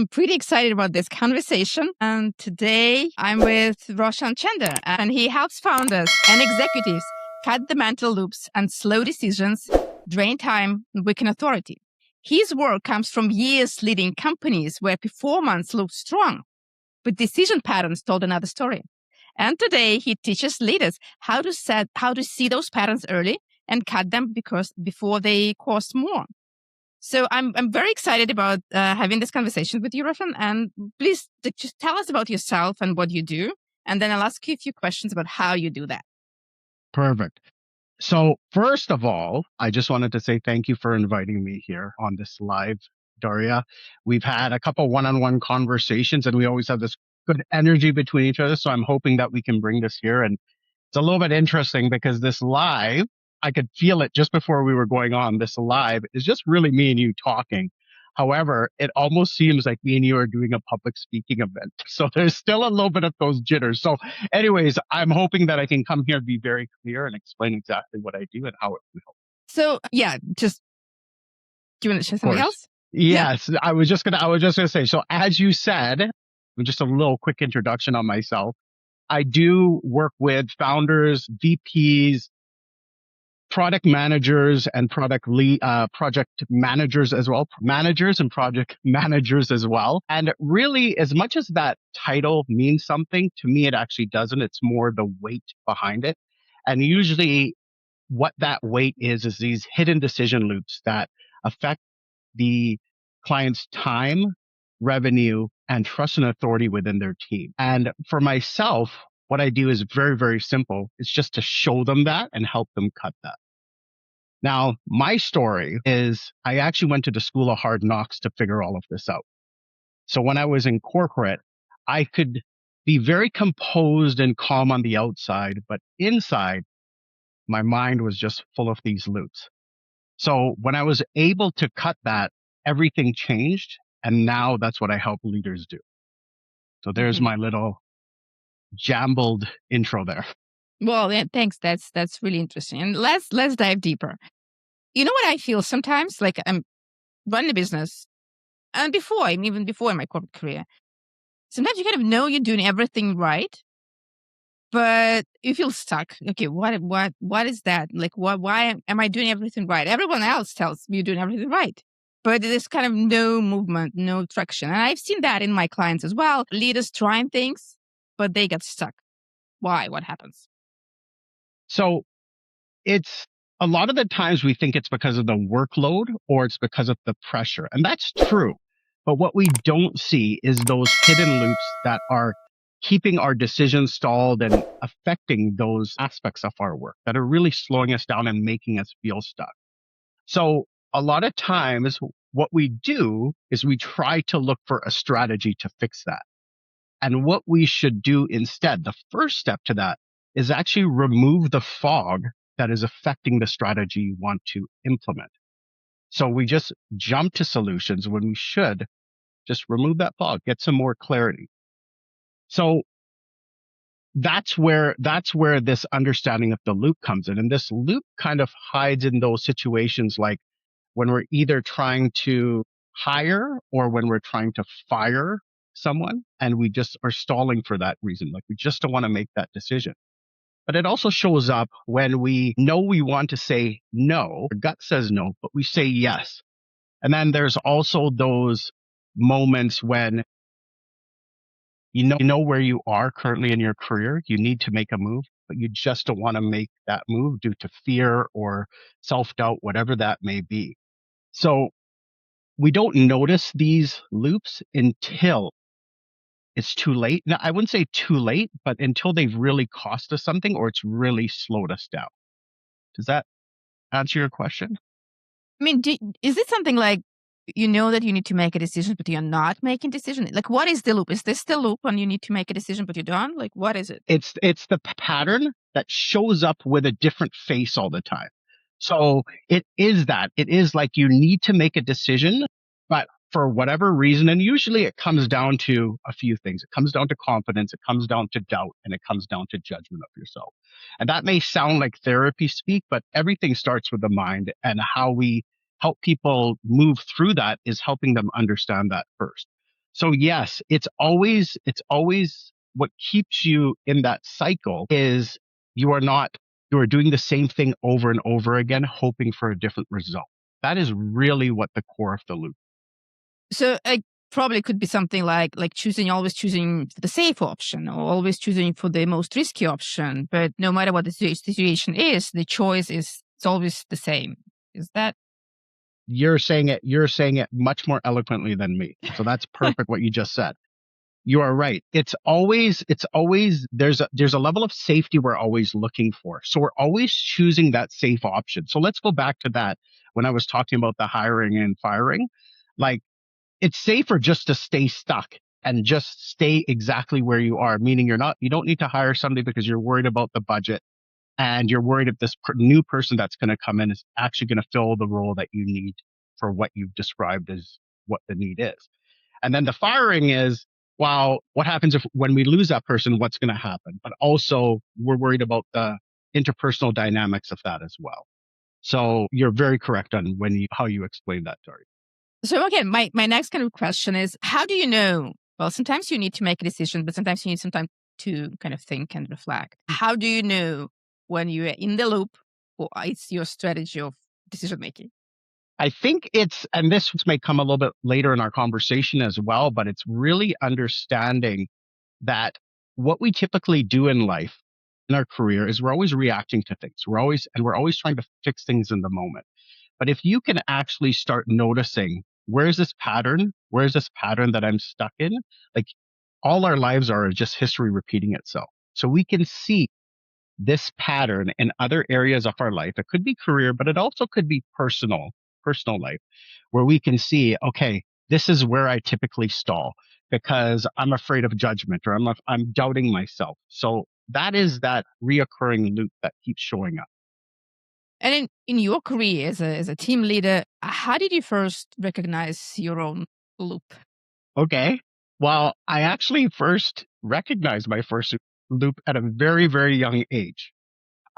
I'm pretty excited about this conversation. And today I'm with Roshan Chander, and he helps founders and executives cut the mental loops and slow decisions, drain time, and weaken authority. His work comes from years leading companies where performance looked strong, but decision patterns told another story. And today he teaches leaders how to see those patterns early and cut them before they cost more. So I'm very excited about having this conversation with you, Roshan. And please just tell us about yourself and what you do, and then I'll ask you a few questions about how you do that. Perfect. So first of all, I just wanted to say thank you for inviting me here on this live, Daria. We've had a couple one-on-one conversations, and we always have this good energy between each other. So I'm hoping that we can bring this here. And it's a little bit interesting because this live, I could feel it just before we were going on. This live is just really me and you talking. However, it almost seems like me and you are doing a public speaking event. So there's still a little bit of those jitters. So anyways, I'm hoping that I can come here and be very clear and explain exactly what I do and how it will help. So yeah, do you want to share something else? Yes, yeah. I was just gonna say, so as you said, just a little quick introduction on myself. I do work with founders, VPs, product managers, and project managers as well, managers and project managers as well. And really, as much as that title means something, to me, it actually doesn't. It's more the weight behind it. And usually what that weight is these hidden decision loops that affect the client's time, revenue, and trust and authority within their team. And for myself, what I do is very, very simple. It's just to show them that and help them cut that. Now, my story is I actually went to the school of hard knocks to figure all of this out. So when I was in corporate, I could be very composed and calm on the outside, but inside, my mind was just full of these loops. So when I was able to cut that, everything changed. And now that's what I help leaders do. So there's my little jumbled intro there. Well, yeah, thanks. That's really interesting. And let's dive deeper. You know what I feel sometimes? Like I'm running a business, and even before in my corporate career, sometimes you kind of know you're doing everything right, but you feel stuck. Okay, what is that? Like, why am I doing everything right? Everyone else tells me you're doing everything right, but there's kind of no movement, no traction. And I've seen that in my clients as well. Leaders trying things, but they get stuck. Why? What happens? So it's a lot of the times we think it's because of the workload or it's because of the pressure. And that's true. But what we don't see is those hidden loops that are keeping our decisions stalled and affecting those aspects of our work that are really slowing us down and making us feel stuck. So a lot of times what we do is we try to look for a strategy to fix that. And what we should do instead, the first step to that is actually remove the fog that is affecting the strategy you want to implement. So we just jump to solutions when we should just remove that fog, get some more clarity. So that's where this understanding of the loop comes in. And this loop kind of hides in those situations like when we're either trying to hire or when we're trying to fire someone and we just are stalling for that reason. Like we just don't want to make that decision. But it also shows up when we know we want to say no, our gut says no, but we say yes. And then there's also those moments when you know where you are currently in your career, you need to make a move, but you just don't want to make that move due to fear or self-doubt, whatever that may be. So we don't notice these loops until it's too late. Now, I wouldn't say too late, but until they've really cost us something or it's really slowed us down. Does that answer your question? I mean, is it something like you know that you need to make a decision, but you're not making decision? Like, what is the loop? Is this the loop when you need to make a decision, but you don't? Like, what is it? It's the pattern that shows up with a different face all the time. So it is that. It is like you need to make a decision, but for whatever reason, and usually it comes down to a few things. It comes down to confidence, it comes down to doubt, and it comes down to judgment of yourself. And that may sound like therapy speak, but everything starts with the mind, and how we help people move through that is helping them understand that first. So yes, it's always what keeps you in that cycle is you are not, you are doing the same thing over and over again, hoping for a different result. That is really what the core of the loop. So it probably could be something like always choosing the safe option or always choosing for the most risky option. But no matter what the situation is, the choice is it's always the same. Is that You're saying it much more eloquently than me. So that's perfect what you just said. You are right. It's always there's a level of safety we're always looking for. So we're always choosing that safe option. So let's go back to that when I was talking about the hiring and firing. Like it's safer just to stay stuck and just stay exactly where you are, meaning you don't need to hire somebody because you're worried about the budget and you're worried if this new person that's going to come in is actually going to fill the role that you need for what you've described as what the need is. And then the firing is, well, what happens if when we lose that person, what's going to happen? But also we're worried about the interpersonal dynamics of that as well. So you're very correct on how you explain that, Dari. so? Again, my next kind of question is, how do you know? Well, sometimes you need to make a decision, but sometimes you need some time to kind of think and reflect. How do you know when you're in the loop or it's your strategy of decision making? I think and this may come a little bit later in our conversation as well, but it's really understanding that what we typically do in life, in our career, is we're always reacting to things. We're always trying to fix things in the moment. But if you can actually start noticing, where's this pattern? Where's this pattern that I'm stuck in? Like all our lives are just history repeating itself. So we can see this pattern in other areas of our life. It could be career, but it also could be personal life, where we can see, okay, this is where I typically stall because I'm afraid of judgment or I'm doubting myself. So that is that reoccurring loop that keeps showing up. And in your career as a team leader, how did you first recognize your own loop? Okay. Well, I actually first recognized my first loop at a very, very young age.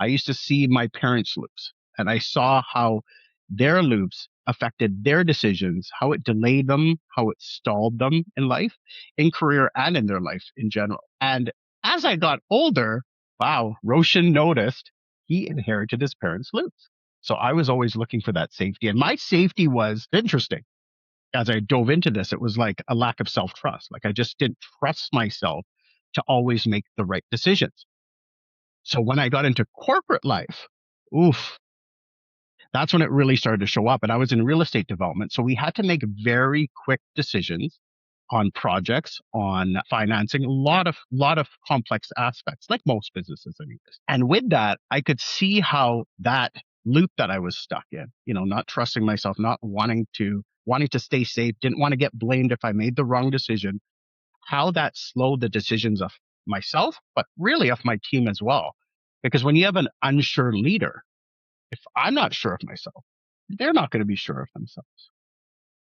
I used to see my parents' loops and I saw how their loops affected their decisions, how it delayed them, how it stalled them in life, in career and in their life in general. And as I got older, wow, Roshan noticed he inherited his parents' loops. So I was always looking for that safety. And my safety was interesting. As I dove into this, it was like a lack of self trust. Like I just didn't trust myself to always make the right decisions. So when I got into corporate life, oof, that's when it really started to show up. And I was in real estate development. So we had to make very quick decisions on projects, on financing, a lot of complex aspects, like most businesses anyways. And with that, I could see how that loop that I was stuck in, not trusting myself, not wanting to stay safe, didn't want to get blamed if I made the wrong decision, how that slowed the decisions of myself, but really of my team as well. Because when you have an unsure leader, if I'm not sure of myself, they're not going to be sure of themselves.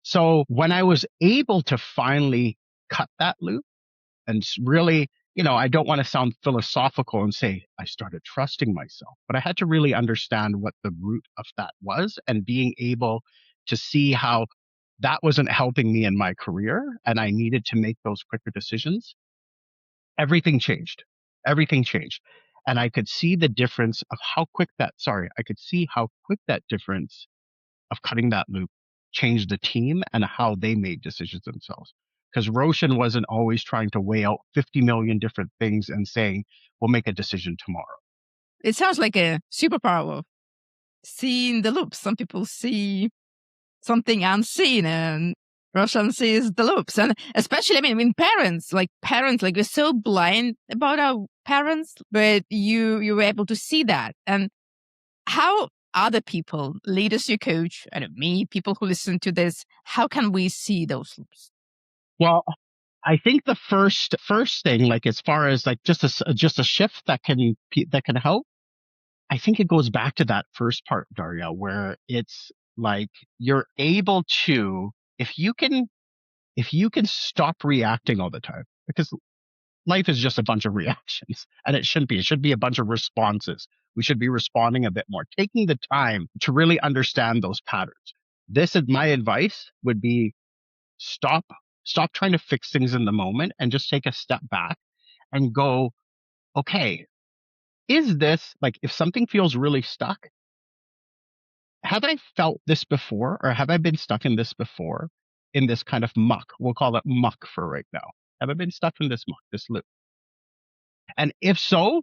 So when I was able to finally cut that loop and really, I don't want to sound philosophical and say I started trusting myself, but I had to really understand what the root of that was and being able to see how that wasn't helping me in my career and I needed to make those quicker decisions. Everything changed. Everything changed. And I could see the difference of I could see how quick that difference of cutting that loop changed the team and how they made decisions themselves. Because Roshan wasn't always trying to weigh out 50 million different things and saying, we'll make a decision tomorrow. It sounds like a superpower of seeing the loops. Some people see something unseen and Roshan sees the loops. And especially, I mean, when parents, like we're so blind about our parents, but you were able to see that. And how other people, leaders you coach, I don't know, me, people who listen to this, how can we see those loops? Well, I think the first thing, like as far as like just a shift that can help, I think it goes back to that first part, Daria, where it's like you're able to, if you can stop reacting all the time, because life is just a bunch of reactions and it shouldn't be. It should be a bunch of responses. We should be responding a bit more, taking the time to really understand those patterns. This is my advice would be stop, Stop trying to fix things in the moment and just take a step back and go, okay, is this like, if something feels really stuck, have I felt this before, or have I been stuck in this before, in this kind of muck? We'll call it muck for right now. Have I been stuck in this muck, this loop? And if so,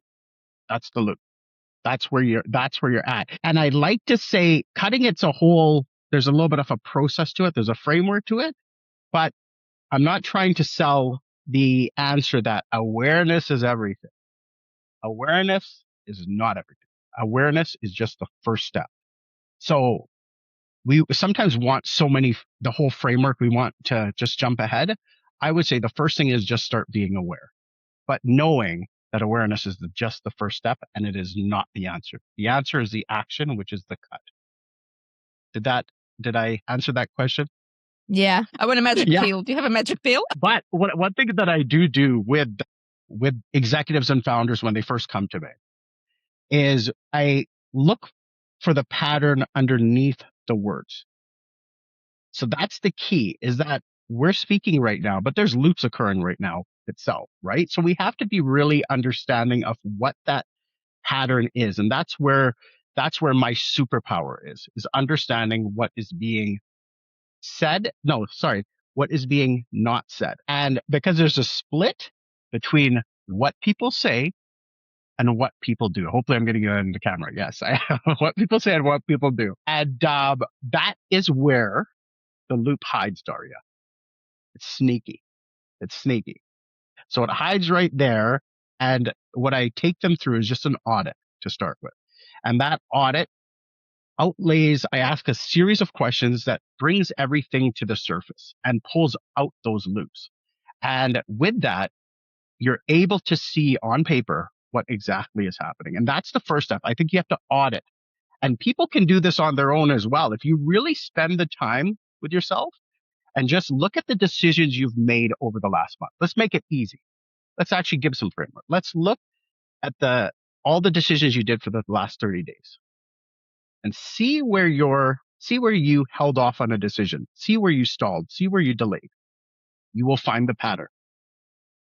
that's the loop. That's where you're at. And I like to say cutting it's a whole, there's a little bit of a process to it. There's a framework to it, but I'm not trying to sell the answer that awareness is everything. Awareness is not everything. Awareness is just the first step. So we sometimes want the whole framework. We want to just jump ahead. I would say the first thing is just start being aware, but knowing that awareness is just the first step and it is not the answer. The answer is the action, which is the cut. Did I answer that question? Yeah. I want a magic pill. Do you have a magic pill? But one thing that I do with executives and founders when they first come to me is I look for the pattern underneath the words. So that's the key, is that we're speaking right now, but there's loops occurring right now itself, right? So we have to be really understanding of what that pattern is. And that's where my superpower is understanding what is being said. No, sorry, what is being not said. And because there's a split between what people say and what people do. Hopefully I'm getting it in the camera. Yes, what people say and what people do. And that is where the loop hides, Daria. It's sneaky. It's sneaky. So it hides right there. And what I take them through is just an audit to start with. And that audit I ask a series of questions that brings everything to the surface and pulls out those loops. And with that, you're able to see on paper what exactly is happening. And that's the first step. I think you have to audit. And people can do this on their own as well. If you really spend the time with yourself and just look at the decisions you've made over the last month. Let's make it easy. Let's actually give some framework. Let's look at all the decisions you did for the last 30 days and see where you held off on a decision. See where you stalled. See where you delayed. You will find the pattern.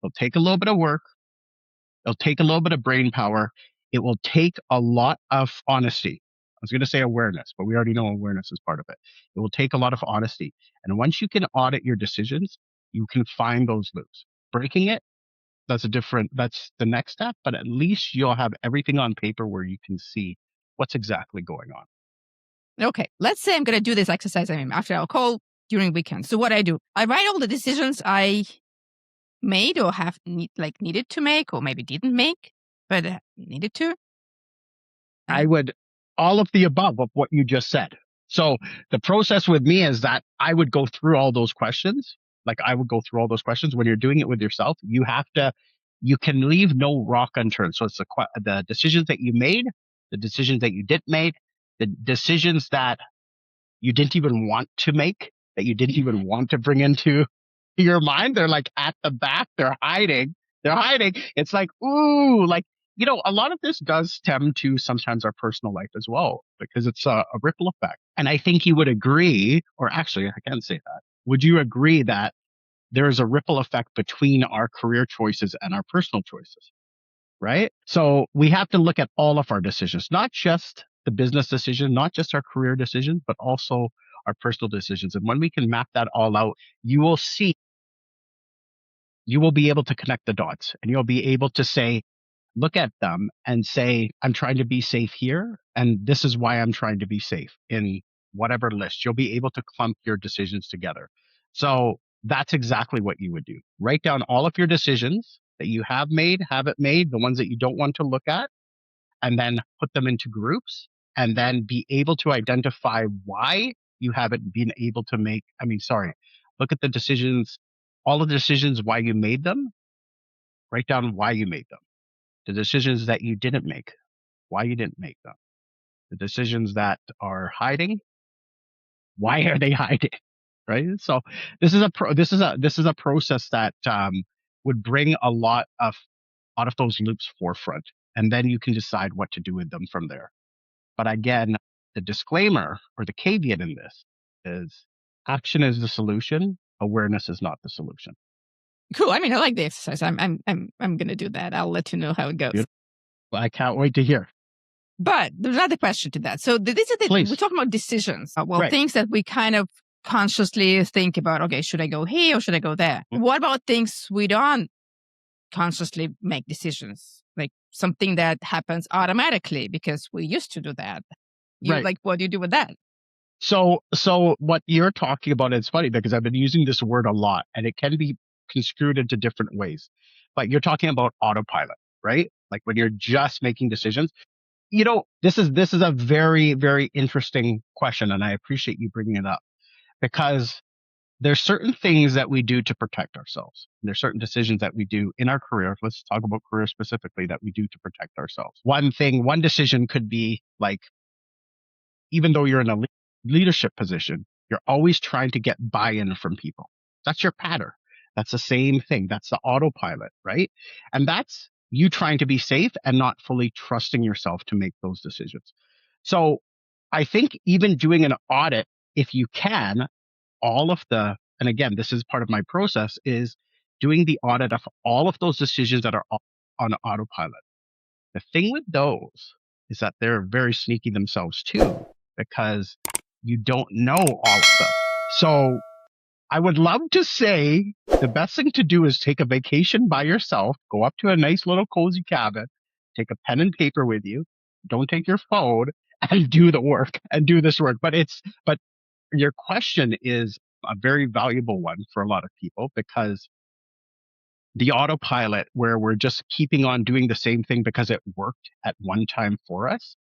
It'll take a little bit of work. It'll take a little bit of brain power. It will take a lot of honesty. I was going to say awareness, but we already know awareness is part of it. It will take a lot of honesty. And once you can audit your decisions, you can find those loops. Breaking it, that's the next step, but at least you'll have everything on paper where you can see what's exactly going on. Okay, let's say I'm going to do this exercise after our call during weekends. So what I do, I write all the decisions I made or needed to make, or maybe didn't make, but needed to. I would all of the above of what you just said. So the process with me is that I would go through all those questions. Like I would go through all those questions. When you're doing it with yourself, you can leave no rock unturned. So it's the decisions that you made, the decisions that you didn't make, the decisions that you didn't even want to make, that you didn't even want to bring into your mind. They're like at the back. They're hiding. It's like, ooh, like, a lot of this does stem to sometimes our personal life as well, because it's a ripple effect. And I think you would agree, or actually, I can't say that. Would you agree that there is a ripple effect between our career choices and our personal choices? Right? So we have to look at all of our decisions, not just the business decision, not just our career decisions, but also our personal decisions. And when we can map that all out, you will be able to connect the dots, and you'll be able to look at them and say, I'm trying to be safe here. And this is why I'm trying to be safe in whatever list. You'll be able to clump your decisions together. So that's exactly what you would do. Write down all of your decisions that you haven't made, the ones that you don't want to look at, and then put them into groups, and then be able to identify why you haven't been able to look at the decisions, all of the decisions, why you made them, write down why you made them. The decisions that you didn't make, why you didn't make them. The decisions that are hiding, why are they hiding? Right? So this is a process that would bring a lot of those loops forefront, and then you can decide what to do with them from there. But again, the disclaimer or the caveat in this is action is the solution. awareness is not the solution. Cool. I mean, I like the exercise. I'm going to do that. I'll let you know how it goes. Beautiful. I can't wait to hear. But there's another question to that. So this is Please. we're talking about decisions. Right. Things that we kind of consciously think about. Okay, should I go here or should I go there? What about things we don't consciously make decisions? Like something that happens automatically because we used to do that. Right. Like, what do you do with that? So what you're talking about is funny because I've been using this word a lot and it can be construed into different ways. But you're talking about autopilot, right? Like when you're just making decisions. This is a very, very interesting question, and I appreciate you bringing it up because there's certain things that we do to protect ourselves. There's certain decisions that we do in our career. Let's talk about career specifically that we do to protect ourselves. One decision could be like, even though you're in a leadership position, you're always trying to get buy-in from people. That's your pattern. That's the same thing. That's the autopilot, right? And that's you trying to be safe and not fully trusting yourself to make those decisions. So I think even doing an audit, if you can, and again, this is part of my process, is doing the audit of all of those decisions that are on autopilot. The thing with those is that they're very sneaky themselves too, because you don't know all of them. So I would love to say the best thing to do is take a vacation by yourself, go up to a nice little cozy cabin, take a pen and paper with you, don't take your phone, and do the work and do this work. But your question is a very valuable one for a lot of people because the autopilot where we're just keeping on doing the same thing because it worked at one time for us,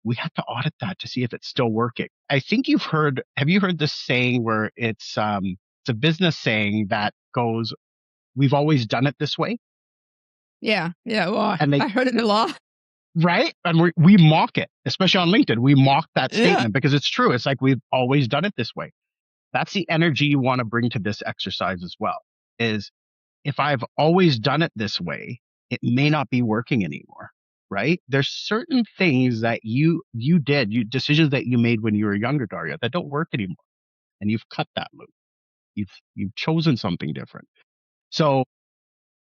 we have to audit that to see if it's still working. I think have you heard this saying where it's a business saying that goes, we've always done it this way? Yeah. Well, and I heard it a lot. Right? And we mock it, especially on LinkedIn. We mock that statement because it's true. It's like, we've always done it this way. That's the energy you want to bring to this exercise as well, is if I've always done it this way, it may not be working anymore, right? There's certain things that decisions that you made when you were younger, Daria, that don't work anymore. And you've cut that loop. You've chosen something different. So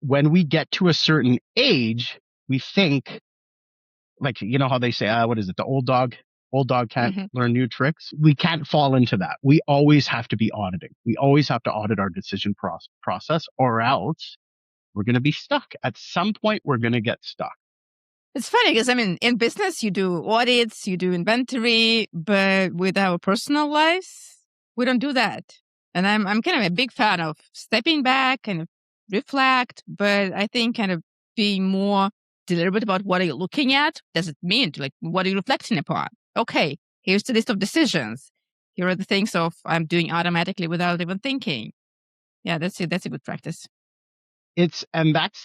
when we get to a certain age, we think, like, you know how they say, what is it? The old dog can't learn new tricks. We can't fall into that. We always have to be auditing. We always have to audit our decision process, or else we're going to be stuck. At some point, we're going to get stuck. It's funny because, I mean, in business, you do audits, you do inventory, but with our personal lives, we don't do that. And I'm kind of a big fan of stepping back and reflect, but I think kind of being more deliberate about what are you looking at. Does it mean like what are you reflecting upon? Okay, here's the list of decisions. Here are the things I'm doing automatically without even thinking. Yeah, that's it. That's a good practice. That's when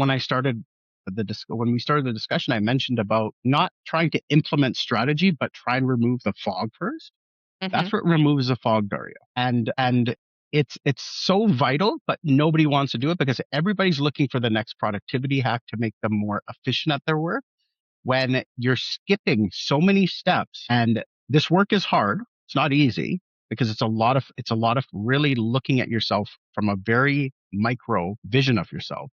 we started the discussion, I mentioned about not trying to implement strategy, but try and remove the fog first. That's what removes the fog, Daria. And it's so vital, but nobody wants to do it because everybody's looking for the next productivity hack to make them more efficient at their work, when you're skipping so many steps. And this work is hard. It's not easy because it's a lot of really looking at yourself from a very micro vision of yourself.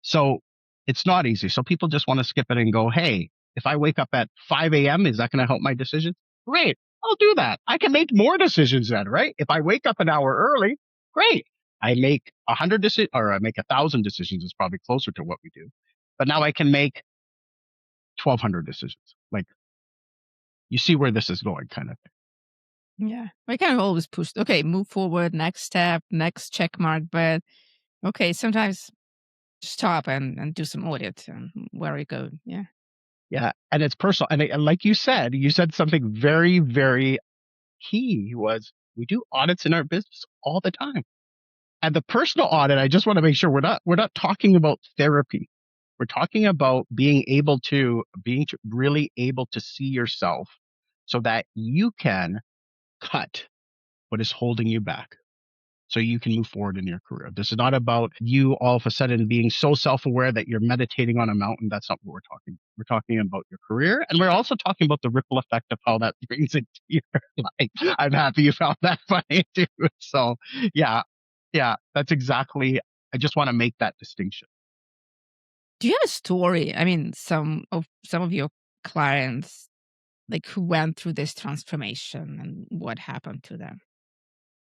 So it's not easy. So people just want to skip it and go, hey, if I wake up at 5 a.m., is that going to help my decisions? Great. I'll do that. I can make more decisions then, right? If I wake up an hour early, great. I make 100 decisions, or I make 1,000 decisions is probably closer to what we do. But now I can make 1,200 decisions. Like, you see where this is going, kind of thing. Yeah. I kind of always push, okay, move forward, next step, next check mark. But okay, sometimes stop and do some audit and where we go. Yeah. Yeah. And it's personal. And like you said something very, very key was we do audits in our business all the time. And the personal audit, I just want to make sure we're not talking about therapy. We're talking about being really able to see yourself so that you can cut what is holding you back. so you can move forward in your career. This is not about you all of a sudden being so self-aware that you're meditating on a mountain. That's not what we're talking. We're talking about your career, and we're also talking about the ripple effect of how that brings into your life. I'm happy you found that funny too. So yeah, yeah, that's exactly. I just want to make that distinction. Do you have a story? I mean, some of your clients, like who went through this transformation and what happened to them?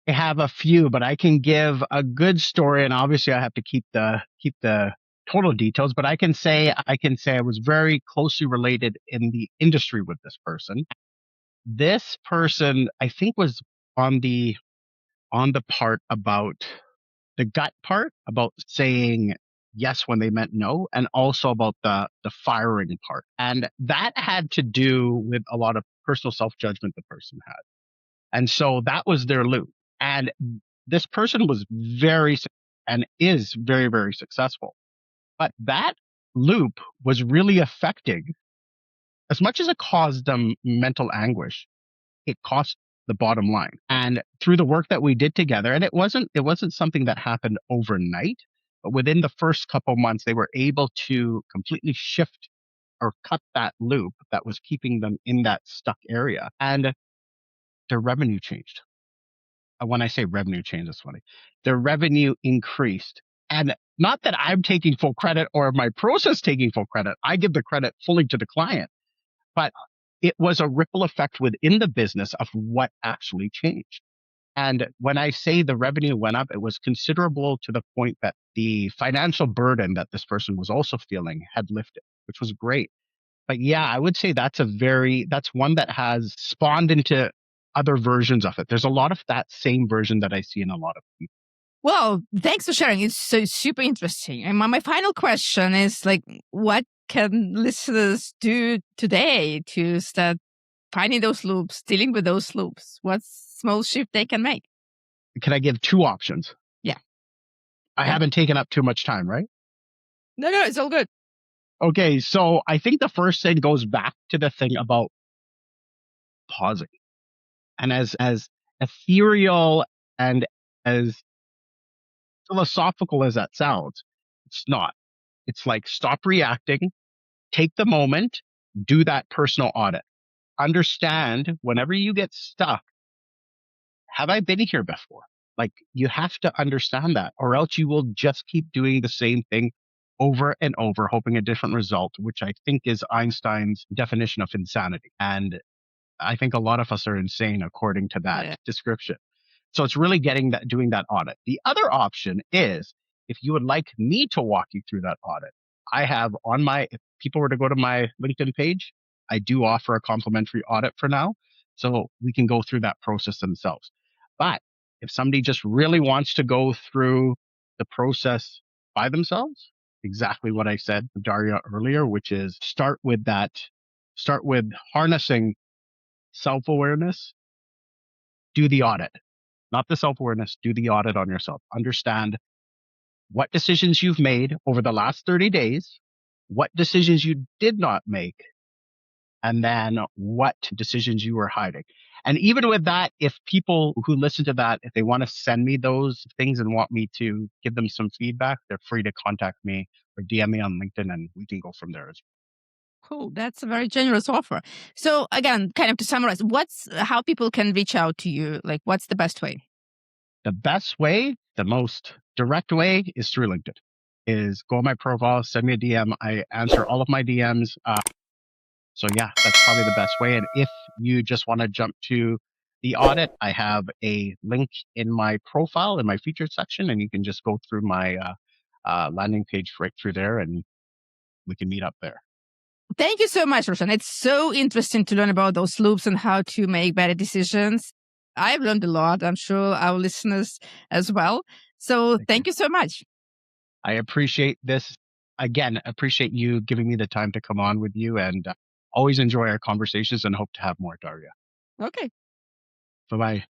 I have a few, but I can give a good story, and obviously I have to keep the total details. But I can say I was very closely related in the industry with this person. This person, I think, was on the part about the gut part about saying yes when they meant no, and also about the firing part, and that had to do with a lot of personal self judgment the person had. And so that was their loop. And this person was and is very, very successful. But that loop was really affecting, as much as it caused them mental anguish, it cost the bottom line. And through the work that we did together, and it wasn't something that happened overnight, but within the first couple months, they were able to completely shift or cut that loop that was keeping them in that stuck area. And their revenue changed. When I say revenue change, it's funny. Their revenue increased. And not that I'm taking full credit or my process taking full credit. I give the credit fully to the client, but it was a ripple effect within the business of what actually changed. And when I say the revenue went up, it was considerable to the point that the financial burden that this person was also feeling had lifted, which was great. But yeah, I would say that's one that has spawned into other versions of it. There's a lot of that same version that I see in a lot of people. Well, thanks for sharing. It's so super interesting. And my final question is like, what can listeners do today to start finding those loops, dealing with those loops? What small shift they can make? Can I give two options? Yeah. I Yeah. haven't taken up too much time, right? No, it's all good. Okay, so I think the first thing goes back to the thing about pausing. And as ethereal and as philosophical as that sounds, it's not. It's like stop reacting, take the moment, do that personal audit. Understand whenever you get stuck, have I been here before? Like you have to understand that, or else you will just keep doing the same thing over and over, hoping a different result, which I think is Einstein's definition of insanity. And I think a lot of us are insane according to that Yeah. description. So it's really doing that audit. The other option is if you would like me to walk you through that audit, I have if people were to go to my LinkedIn page, I do offer a complimentary audit for now. So we can go through that process themselves. But if somebody just really wants to go through the process by themselves, exactly what I said to Daria earlier, which is start with harnessing self awareness, do the audit, not the self awareness, do the audit on yourself. Understand what decisions you've made over the last 30 days, what decisions you did not make, and then what decisions you were hiding. And even with that, if people who listen to that, if they want to send me those things and want me to give them some feedback, they're free to contact me or DM me on LinkedIn and we can go from there as Cool. That's a very generous offer. So again, kind of to summarize, how people can reach out to you? Like, what's the best way? the best way, the most direct way is through LinkedIn. Is go on my profile, send me a DM. I answer all of my DMs. So yeah, that's probably the best way. And if you just want to jump to the audit, I have a link in my profile in my featured section, and you can just go through my landing page right through there, and we can meet up there. Thank you so much, Roshan. It's so interesting to learn about those loops and how to make better decisions. I've learned a lot. I'm sure our listeners as well. So thank you so much. I appreciate this. Again, appreciate you giving me the time to come on with you, and always enjoy our conversations and hope to have more, Daria. Okay. Bye bye.